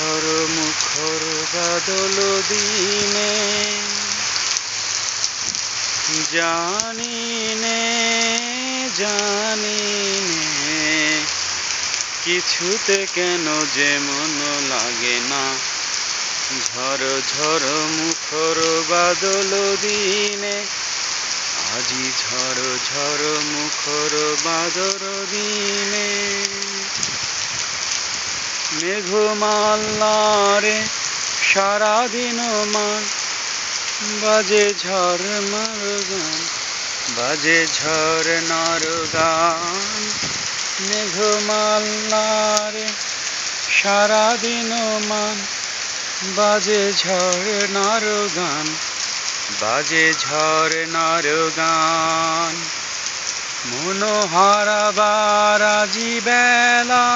ঝড় মুখর বাদল দিনে জানি নে কিছুতে কেন যে মন লাগে না। ঝড় ঝড় মুখর বাদল দিনে আজি ঝড় ঝড় মুখর বাদল দিনে মেঘমালারে সারাদিন মান বাজে ঝরনার গান বাজে ঝরনার গান। মেঘমালারে সারাদিন মান বাজে ঝরনার গান বাজে ঝরনার গান। মনোহারাবার আজি বেলা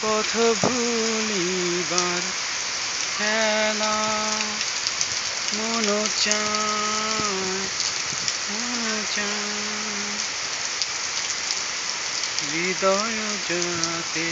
পথ ভুলিবার খেলা। মন চায় হৃদয় যাতে